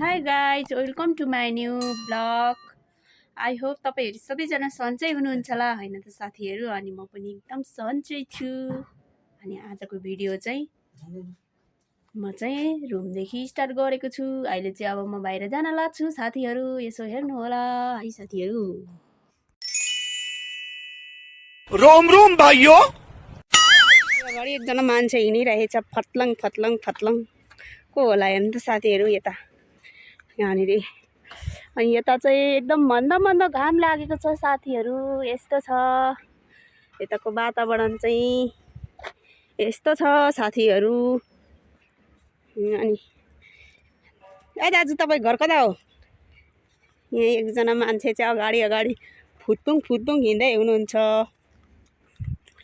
High guys welcome to my new blog. I hope तपाईँहरू सबैजना सन्चै हुनुहुन्छ होला होइन त साथीहरू। अनि म पनि एकदम सन्चै छु। अनि आजको भिडियो चाहिँ म चाहिँ रुमदेखि स्टार्ट गरेको छु। अहिले चाहिँ अब म बाहिर जान लाग्छु साथीहरू, यसो हेर्नु होला है साथीहरू। रोम रोम भाइयों। अगाडि एकजना मान्छे हिँडिरहेछ फत्लङ फत्लङ फत्लङ। को होला हेर्नु त साथीहरू यता यहाँनिर। अनि यता चाहिँ एकदम मन्द मन्द घाम लागेको छ साथीहरू, यस्तो छ यताको वातावरण चाहिँ यस्तो छ साथीहरू। अनि ए दाजु तपाईँ घर कता हो? यहाँ एकजना मान्छे चाहिँ अगाडि अगाडि फुत्तुङ फुत्तुङ हिँड्दै हुनुहुन्छ।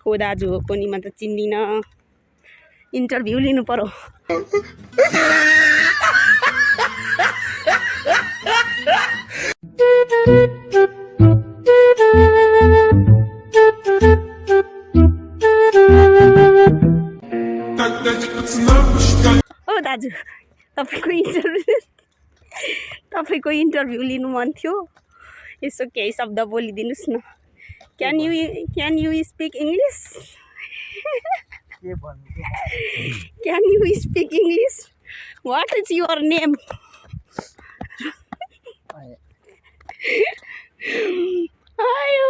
को दाजु हो कोनी म त चिन्दिनँ, इन्टरभ्यू लिनु पर्यो। ओ दाजु तपाईँको इन्टरभ्यू लिनु मन थियो, यसो केही शब्द बोलिदिनुहोस् न। Can you speak English? Can you speak English? What is your name? आयो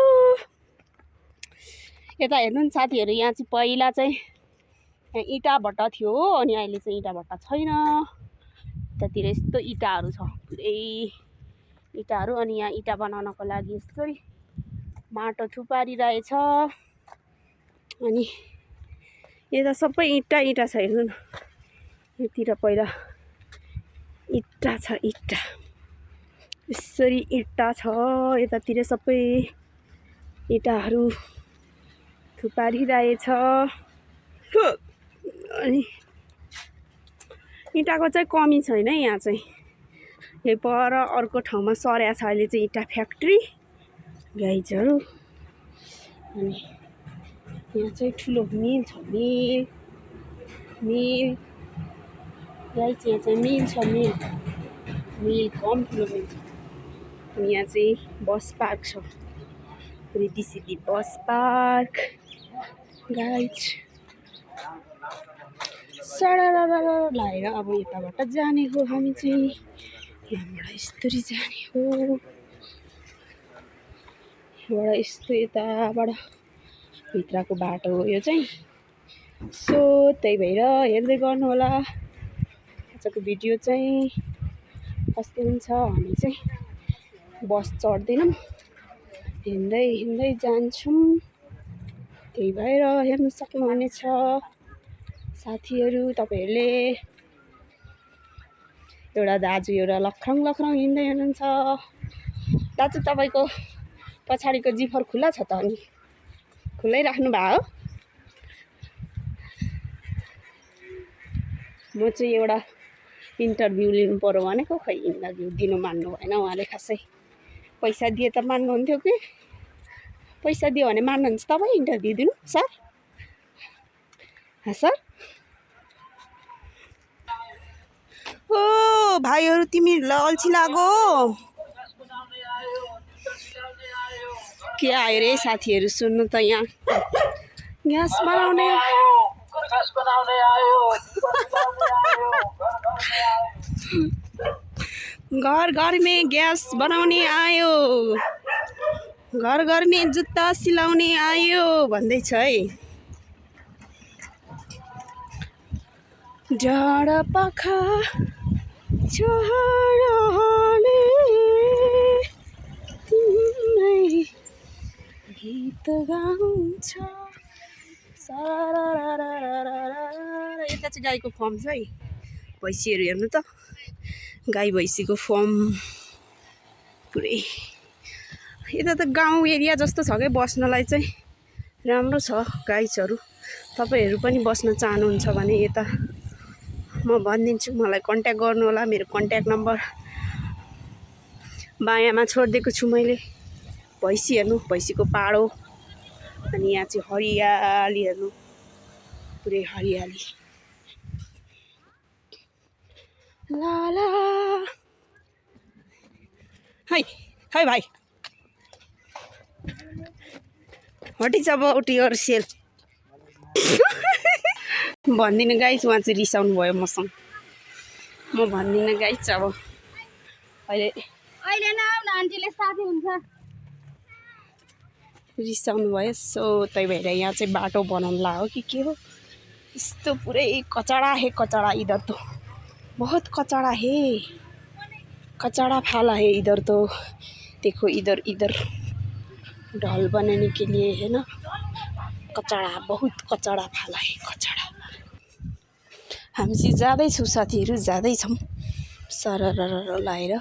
यता हेर्नु नि साथीहरू, यहाँ चाहिँ पहिला चाहिँ यहाँ इँटा भट्टा थियो हो, अनि अहिले चाहिँ इँटा भट्टा छैन। यतातिर यस्तो इँटाहरू छ, पुरै इँटाहरू। अनि यहाँ इँटा बनाउनको लागि यसरी माटो थुपारिरहेछ। अनि यता सबै इँटा इँटा छ, हेर्नु न। यतिर पहिला इँटा छ, इँटा यसरी इँटा छ। यतातिर सबै इँटाहरू थुपारिरहेछ। अनि इँटाको चाहिँ कमी छैन है यहाँ चाहिँ। यही पर अर्को ठाउँमा सर्या छ अहिले चाहिँ इँटा फ्याक्ट्री गाइजहरू। अनि यहाँ चाहिँ ठुलो मिल छ, मिल गाइज यहाँ चाहिँ मिल छ, मिल कम ठुलो मिल छ। अनि यहाँ चाहिँ बस पार्क छ, Riddhi Siddhi bus park guys. सडा लागेर अब यताबाट जाने हो हामी चाहिँ, यहाँबाट यस्तरी जाने हो, यहाँबाट यस्तो यताबाट भित्रको बाटो हो यो चाहिँ। सो त्यही भएर हेर्दै गर्नु होला आजको भिडियो चाहिँ कस्तो हुन्छ। हामी चाहिँ बस चढ्दैनौँ, हिँड्दै हिँड्दै जान्छौँ, त्यही भएर हेर्नु सक्नुहुनेछ साथीहरू तपाईँहरूले। एउटा दाजु एउटा लखरङ लखरङ हिँड्दै हुनुहुन्छ। दाजु तपाईँको पछाडिको जिफर खुल्ला छ त? अनि खुल्लै राख्नु भएको हो? म चाहिँ एउटा इन्टरभ्यू लिनु पर्यो भनेको, खै इन्टरभ्यू दिनु मान्नु भएन उहाँले। खासै पैसा दिए त मान्नुहुन्थ्यो कि? पैसा दियो भने मान्नुहुन्छ तपाईँ इन्टरभ्यू दिनु सर? सर ओ भाइहरू तिमीहरूलाई अल्छी लागो के आयो रे साथीहरू? सुन्नु त, यहाँ ग्यास बनाउने घर घर में ग्यास बनाउने आयो, घर घर में जुत्ता सिलाउने आयो भन्दैछ है। डाँडा पाखा चढाले तिम्रै गीत गाउँछ। यता चाहिँ गाईको फर्म छ है, भैँसीहरू हेर्नु त, गाई भैँसीको फर्म पुरै। यता त गाउँ एरिया जस्तो छ क्या, बस्नलाई चाहिँ राम्रो छ गाइजहरू। तपाईँहरू पनि बस्न चाहनुहुन्छ भने यता म भनिदिन्छु, मलाई कन्ट्याक्ट गर्नु होला। मेरो कन्ट्याक्ट नम्बर बायाँमा छोडिदिएको छु मैले। भैँसी हेर्नु, भैँसीको पाडो। अनि यहाँ चाहिँ हरियाली हेर्नु, पुरै हरियाली। ला ला खै खै भाइ what is about your cell भन्दिनँ गाइस उहाँ चाहिँ रिसाउनु भयो मसँग म भन्दिनँ गाइस अब अहिले न आन्टीले साथी हुन्छ रिसाउनु भयो सो त्यही भएर यहाँ चाहिँ बाटो बनाउनु लाग्यो कि के हो यस्तो पुरै कचडा है कचडा इधर तो बहुत कचड़ा है कचड़ा फाला है इधर तो देखो इधर इधर ढल बनाने के लिए है ना कचड़ा बहुत कचड़ा फाला है कचड़ा हामी चाहिँ जाँदैछौँ साथीहरू जाँदैछौँ सरर लाएर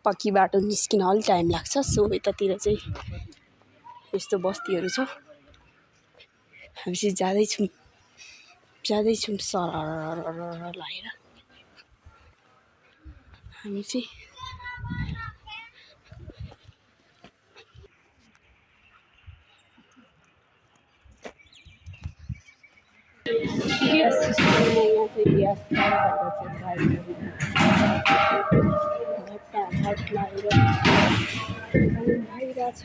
पक्की बाटो निस्किन अलि टाइम लाग्छ सो यतातिर चाहिँ यस्तो बस्तीहरू छ हामी चाहिँ जाँदैछौँ सरर लाएर हामी चाहिँ ग्यास सिस्टममा यहाँ चाहिँ ग्यास भट्टा लगाएर भइरहेछ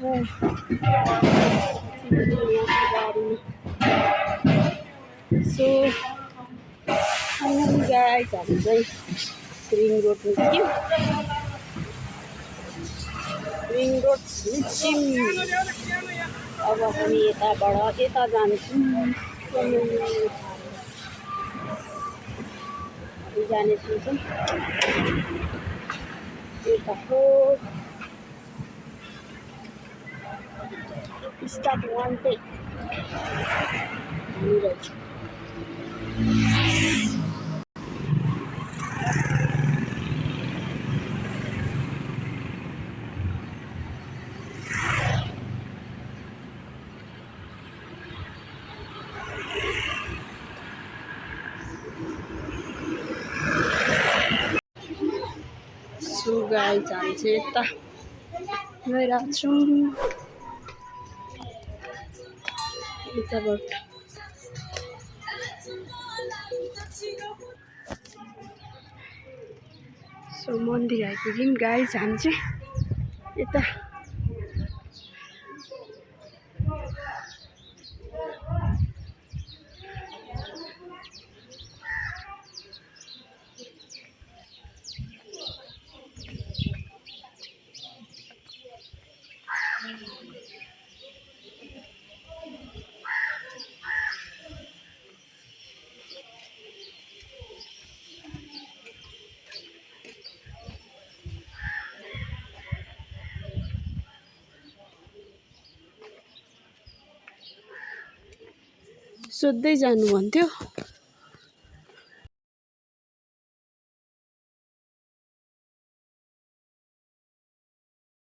सो फाइनली गाइस हामी चाहिँ रिङ रोड निस्क्यौँ रिङ रोड निस्क्यौँ अब हामी यताबाट यता जान्छौँ जानेछौँ चाहिँ यता हो स्टार्ट वान टेक हामीरहेछ सो गाइस हामी चाहिँ यता गइरहेको छौँ यताबाट सो मन्दिर आइपुग्यौँ गाइस हामी चाहिँ यता सोध्दै जानु भन्थ्यो